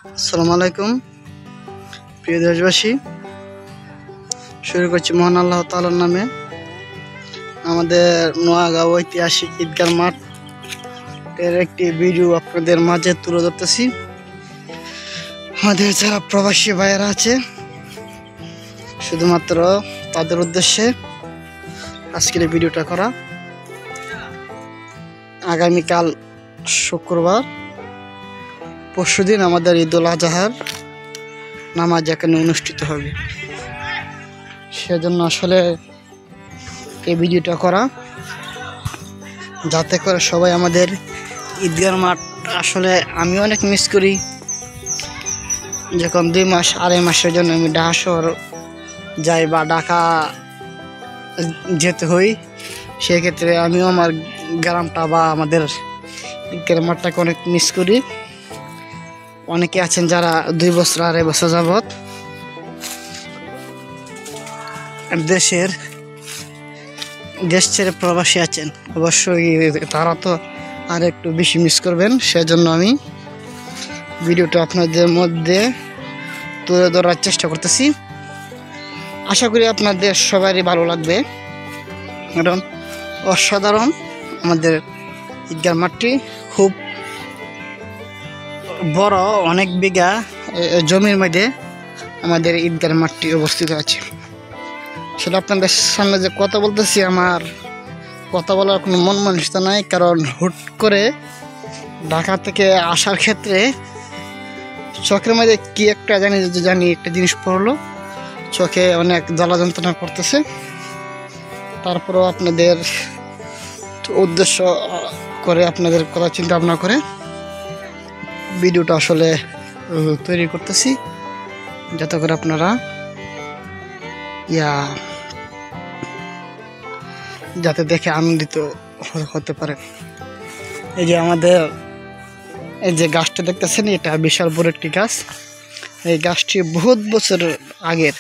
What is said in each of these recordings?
আসসালামু আলাইকুম প্রিয় দেশবাসী। শুরু করছি মহান আল্লাহ তাআলার নামে। আমাদের নোয়াগাঁও ঐতিহাসিক ঈদগাহ মাঠের একটি ভিডিও আপনাদের মাঝে তুলে ধরতেছি। আমাদের যারা প্রবাসী ভাইয়েরা আছে শুধুমাত্র তাদের উদ্দেশ্যে আজকের এই ভিডিওটা করা। আগামীকাল শুক্রবার, পরশুদিন আমাদের ঈদুল আজহার নামাজ এখানে অনুষ্ঠিত হবে। সেজন্য আসলে এই ভিডিওটা করা, যাতে করে সবাই আমাদের ঈদগাহ মাঠ আসলে আমি অনেক মিস করি। যখন 2 মাস 2.5 মাসের জন্য আমি ঢাকা শহর যাই বা ঢাকা যেতে হই, সেক্ষেত্রে আমিও আমার গ্রামটা বা আমাদের ঈদগাহ মাঠটাকে অনেক মিস করি। অনেকে আছেন যারা 2 বছর 2.5 বছর যাবৎ দেশ ছেড়ে প্রবাসী আছেন, অবশ্যই তারা তো আর একটু বেশি মিস করবেন। সেজন্য আমি ভিডিওটা আপনাদের মধ্যে তুলে ধরার চেষ্টা করতেছি। আশা করি আপনাদের সবারই ভালো লাগবে। কারণ অসাধারণ আমাদের ঈদগাহ মাঠটি, খুব বড়, অনেক বিঘা জমির মধ্যে আমাদের ঈদগাহ মাঠটি অবস্থিত আছে। আসলে আপনাদের সামনে যে কথা বলতেছি, আমার কথা বলার কোনো মন মানসিকতা নাই, কারণ হুট করে ঢাকা থেকে আসার ক্ষেত্রে চোখের মধ্যে কি একটা জানি একটা জিনিস পড়লো, চোখে অনেক জ্বালা যন্ত্রণা করতেছে। তারপরেও আপনাদের উদ্দেশ্য করে, আপনাদের কথা চিন্তা ভাবনা করে ভিডিওটা আসলে তৈরি করতেছি, যাতে করে আপনারা যাতে দেখে আনন্দিত হতে পারে। এই যে আমাদের এই যে গাছটা দেখতেছেন, এটা বিশাল বড় একটি গাছ। এই গাছটি বহুত বছর আগের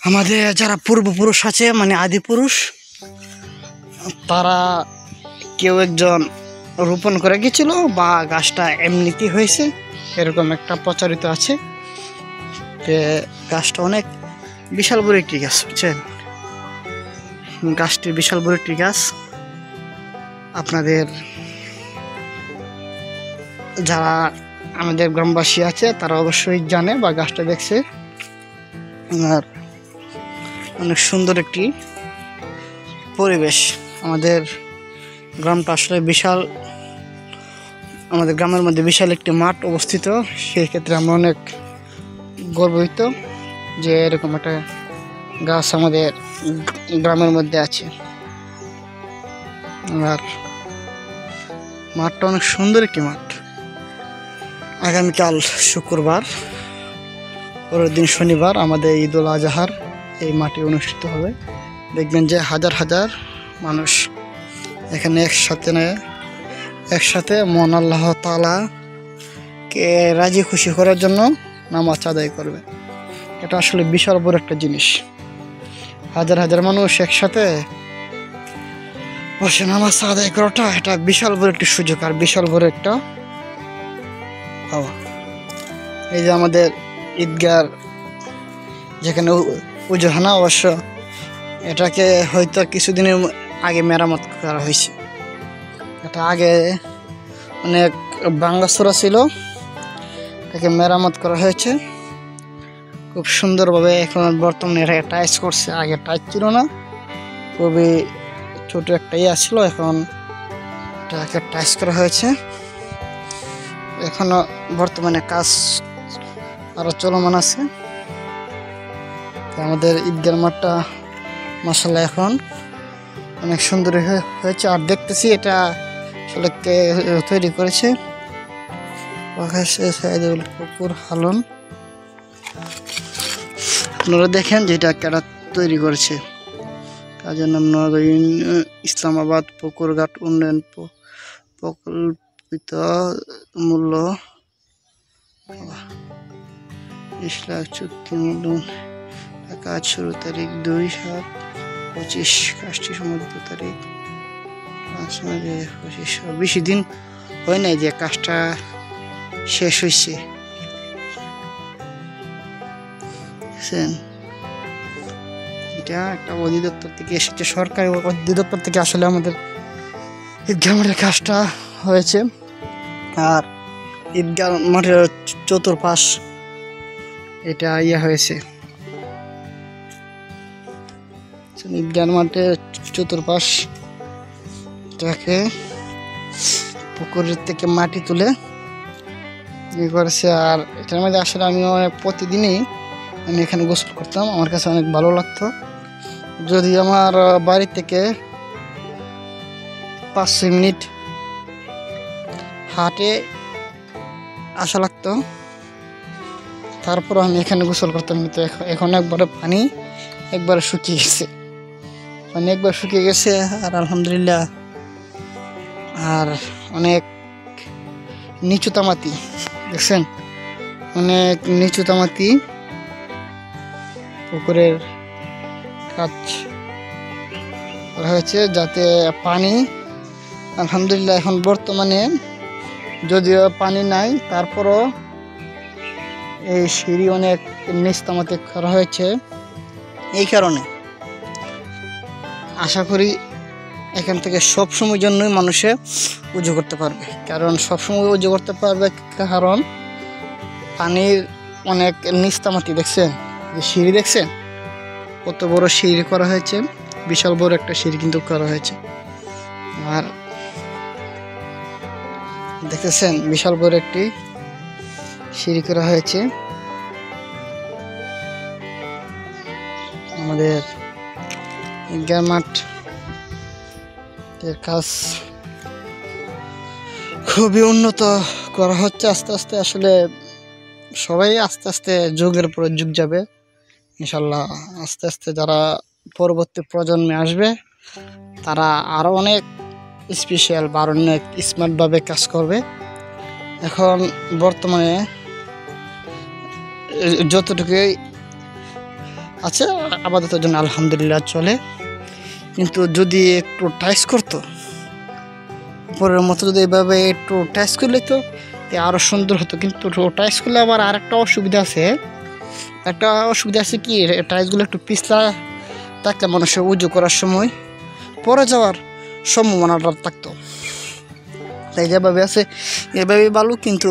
আমাদের যারা পূর্বপুরুষ আছে, মানে আদি পুরুষ, তারা কেউ একজন রোপণ করে গেছিল বা গাছটা এমনিতেই হয়েছে, এরকম একটা প্রচারিত আছে। গাছটা অনেক বিশাল বড় একটি গাছ, বুঝছেন? গাছটি বিশাল বড় একটি গাছ। আপনাদের যারা আমাদের গ্রামবাসী আছে তারা অবশ্যই জানে বা গাছটা দেখছে। আর অনেক সুন্দর একটি পরিবেশ। আমাদের গ্রামটা আসলে বিশাল, আমাদের গ্রামের মধ্যে বিশাল একটি মাঠ অবস্থিত। সেই ক্ষেত্রে আমরা অনেক গর্বিত যে এরকম একটা গাছ আমাদের গ্রামের মধ্যে আছে। আর মাঠটা অনেক সুন্দর একটি মাঠ। আগামীকাল শুক্রবার, পরের দিন শনিবার আমাদের ঈদুল আজহার এই মাঠে অনুষ্ঠিত হবে। দেখবেন যে হাজার হাজার মানুষ এখানে একসাথে মহান আল্লাহ তাআলাকে রাজি খুশি করার জন্য নামাজ আদায় করবে। এটা আসলে বিশাল বড় একটা জিনিস। হাজার হাজার মানুষ একসাথে বসে নামাজ আদায় করাটা, এটা বিশাল বড় একটি সুযোগ আর বিশাল বড় একটা পাওয়া। এই যে আমাদের ঈদগাহ যেখানে উজহানা, অবশ্য এটাকে হয়তো কিছুদিনের আগে মেরামত করা হয়েছে। এটা আগে অনেক ভাঙাচোরা ছিল, এটাকে মেরামত করা হয়েছে খুব সুন্দরভাবে। এখন বর্তমানে এটাকে টাইচ করছে, আগে টাইচ ছিল না, খুবই ছোট একটা ছিল, এখন এটাকে টাইচ করা হয়েছে। এখনো বর্তমানে কাজ আরো চলমান আছে। আমাদের ঈদগাহ মাঠটা মাশাআল্লাহ এখন অনেক সুন্দর হয়েছে। আর দেখতেছি এটা আসলে কে তৈরি করেছে, সাইদুল পুকুর হালন। আপনারা দেখেন যে এটা কেটা তৈরি করেছে। কাজের নাম নোয়াগাঁও ইসলামাবাদ পুকুরঘাট উন্নয়ন প্রকল্পিত, মূল্য 20 লাখ, চুক্তি মূল্য কাজ শুরু তারিখ 2/7/25, কাজটি সমাপ্ত তারিখ 5/25। বেশি দিন হয় নাই যে কাজটা শেষ হয়েছে, দেখছেন, এটা একটা অধিদপ্তর থেকে এসেছে, সরকারি অধিদপ্তর থেকে আসলে আমাদের ঈদগাহ মাঠের কাজটা হয়েছে। আর ঈদগাহ মাঠের চতুর্পাশ এটা হয়েছে, ঈদগাহ মাঠের চতুর্পাশ এটাকে পুকুরের থেকে মাটি তুলে করেছে। আর এটার মধ্যে আসলে আমি প্রতিদিনই আমি এখানে গোসল করতাম, আমার কাছে অনেক ভালো লাগতো। যদি আমার বাড়ি থেকে 5-6 মিনিট হাঁটে আসা লাগতো, তারপর আমি এখানে গোসল করতাম। কিন্তু এখন একবারে পানি একবারে শুকিয়ে গেছে, পানি একবার শুকিয়ে গেছে। আর আলহামদুলিল্লাহ, আর অনেক নিচু তামাতি দেখছেন, অনেক নিচু তামাতি পুকুরের কাজ করা হয়েছে, যাতে পানি আলহামদুলিল্লাহ এখন বর্তমানে যদিও পানি নাই, তারপরও এই সিঁড়ি অনেক নিচ তামাতি করা হয়েছে। এই কারণে আশা করি এখান থেকে সবসময় জন্যই মানুষে উজু করতে পারবে, কারণ সবসময় উজু করতে পারবে, কারণ পানির অনেক নিস্তামাতি দেখছেন, যে সিঁড়ি দেখছেন কত বড় সিঁড়ি করা হয়েছে, বিশাল বড় একটা সিঁড়ি কিন্তু করা হয়েছে। আর দেখতেছেন বিশাল বড় একটি সিঁড়ি করা হয়েছে। আমাদের ঈদগাহ মাঠ এর কাজ খুবই উন্নত করা হচ্ছে আস্তে আস্তে। আসলে সবাই আস্তে আস্তে যুগের পর যুগ যাবে ইনশাল্লাহ। আস্তে আস্তে যারা পরবর্তী প্রজন্মে আসবে তারা আরও অনেক স্পেশাল বা অনেক স্মার্টভাবে কাজ করবে। এখন বর্তমানে যতটুকুই আছে আপাতত জন্য আলহামদুলিল্লাহ চলে, কিন্তু যদি একটু টাইস করতো উপরের মতো, যদি এভাবে একটু টাইস করলে তো আরও সুন্দর হতো। কিন্তু টাইস করলে আবার আরেকটা অসুবিধা আছে, কি টাইসগুলো একটু পিছলা থাকলে মানুষের উজু করার সময় পরে যাওয়ার সম্ভাবনাটা থাকতো। তাই যেভাবে আছে এভাবে ভালো, কিন্তু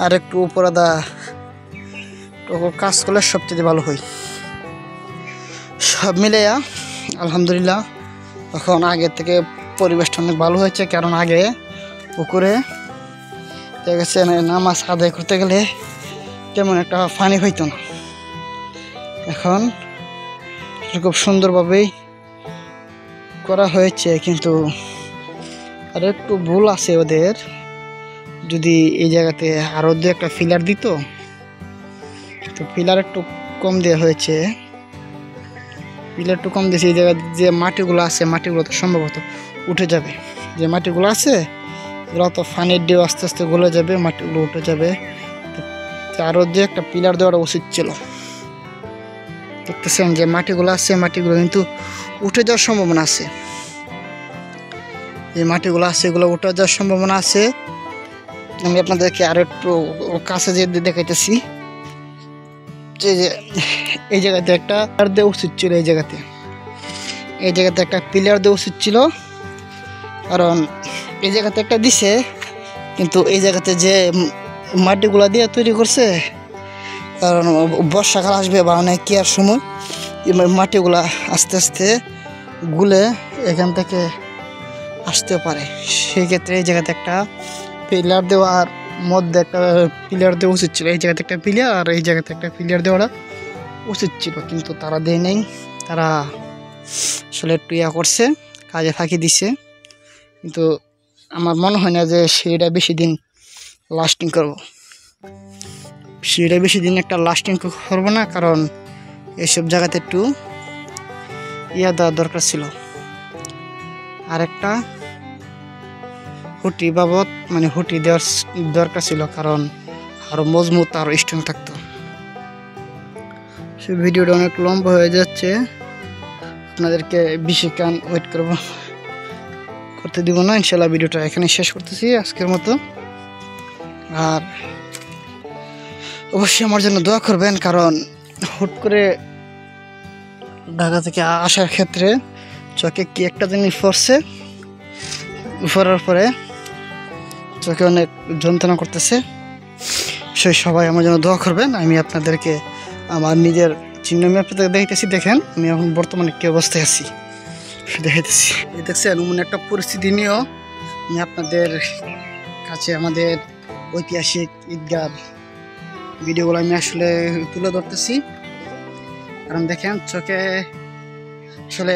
আর একটু উপরে কাজ করলে সবচেয়ে ভালো হয়। সব মিলেয়া আলহামদুলিল্লাহ এখন আগের থেকে পরিবেশটা অনেক ভালো হয়েছে, কারণ আগে পুকুরে দেখেছে নামাজ আদায় করতে গেলে তেমন একটা পানি হইতো না, এখন খুব সুন্দরভাবেই করা হয়েছে। কিন্তু আর একটু ভুল আছে ওদের, যদি এই জায়গাতে আরও দু একটা ফিলার দিত, তো ফিলার একটু কম দেওয়া হয়েছে, ফিলার একটু কম দিয়েছে। এই জায়গায় যে মাটিগুলো আছে মাটিগুলো তো সম্ভবত উঠে যাবে, যে মাটিগুলো আছে এগুলো তো ফানির দিয়ে আস্তে আস্তে গলে যাবে, মাটিগুলো উঠে যাবে। আরও যে একটা পিলার দেওয়াটা উচিত ছিল। দেখতেছেন যে মাটিগুলো আছে, মাটিগুলো কিন্তু উঠে যাওয়ার সম্ভাবনা আছে, যে মাটিগুলো আছে এগুলো উঠে যাওয়ার সম্ভাবনা আছে। আমি আপনাদেরকে আরো একটু কাছে যে দেখাইতেছি, যে এই জায়গাতে একটা দেওয়া উচিত ছিল, এই জায়গাতে একটা পিলার দেওয়া উচিত ছিল, কারণ এই জায়গাতে একটা দিছে, কিন্তু এই জায়গাতে যে মাটিগুলা দিয়ে তৈরি করছে, কারণ বর্ষাকাল আসবে বা অনেক কেয়ার সময় মাটিগুলা আস্তে আস্তে গুলে এখান থেকে আসতে পারে। সেই ক্ষেত্রে এই জায়গাতে একটা পিলার দেওয়ার মধ্যে একটা পিলার দেওয়া উচিত ছিল, এই জায়গাতে একটা পিলার আর এই জায়গাতে একটা পিলার দেওয়াটা উচিত ছিল, কিন্তু তারা দেয় নেই। তারা আসলে একটু করছে, কাজে ফাঁকি দিছে। কিন্তু আমার মনে হয় না যে সেটা বেশি দিন লাস্টিং করবো, একটা লাস্টিং করবো না, কারণ এইসব জায়গাতে একটু দেওয়ার দরকার ছিল। আর একটা হুটি বাবদ হুটি দেওয়ার দরকার ছিল, কারণ আরো মজবুত আরো স্ট্রং থাকতো। সে ভিডিওটা অনেক লম্বা হয়ে যাচ্ছে, আপনাদেরকে বেশিক্ষণ ওয়েট করতে দিব না। ইনশাল্লাহ ভিডিওটা এখানে শেষ করতেছি আজকের মতো। আর অবশ্যই আমার জন্য দোয়া করবেন, কারণ হুট করে ঢাকা থেকে আসার ক্ষেত্রে চোখে কি একটা জিনিস পড়ার পরে চোখে অনেক যন্ত্রণা করতেছে। সেই সবাই আমার জন্য দোয়া করবেন। আমি আপনাদেরকে আমার নিজের চিহ্ন আমি আপনাদের দেখাইতেছি। দেখেন আমি এখন বর্তমানে কি অবস্থায় আছি দেখাইতেছি। দেখছেন এমন একটা পরিস্থিতি নিয়েও আমি আপনাদের কাছে আমাদের ঐতিহাসিক ঈদগাহ ভিডিওগুলো আমি আসলে তুলে ধরতেছি। কারণ দেখেন চোখে আসলে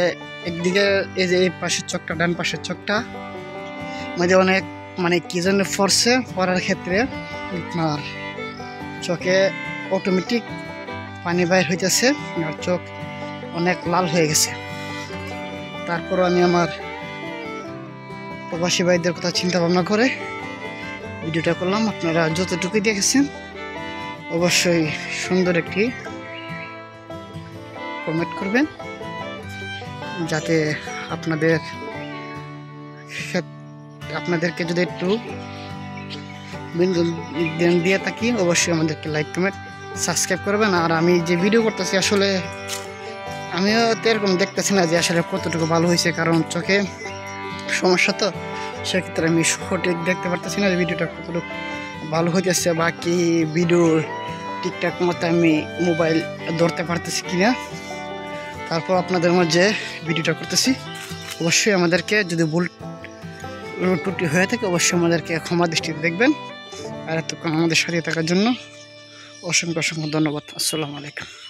একদিকে এই যে এই পাশের চোখটা, ডান পাশের চোখটা মধ্যে অনেক মানে কি যেন পড়ার ক্ষেত্রে আপনার চোখে অটোমেটিক পানি বাইর হইতেছে আর চোখ অনেক লাল হয়ে গেছে। তারপরও আমি আমার প্রবাসী ভাইদের কথা চিন্তা ভাবনা করে ভিডিওটা করলাম। আপনারা যতটুকুই দেখেছেন অবশ্যই সুন্দর একটি কমেন্ট করবেন, যাতে আপনাদেরকে যদি একটু বিনোদন দিয়ে থাকি অবশ্যই আমাদেরকে লাইক কমেন্ট সাবস্ক্রাইব করবেন। আর আমি যে ভিডিও করতেছি আসলে আমিও তো এরকম দেখতেছি না যে আসলে কতটুকু ভালো হয়েছে, কারণ চোখে সমস্যা তো সেক্ষেত্রে আমি সঠিক দেখতে পারতেছি না যে ভিডিওটা কতটুকু ভালো হইতেছে বা কি ভিডিও ঠিকঠাক মতো আমি মোবাইল ধরতে পারতেছি কিনা। তারপর আপনাদের মাঝে ভিডিওটা করতেছি। অবশ্যই আমাদেরকে যদি ভুল ত্রুটি হয়ে থাকে অবশ্যই আমাদেরকে ক্ষমা দৃষ্টিতে দেখবেন। আর এতক্ষণ আমাদের সাথে থাকার জন্য অসংখ্য ধন্যবাদ। আসসালামু আলাইকুম।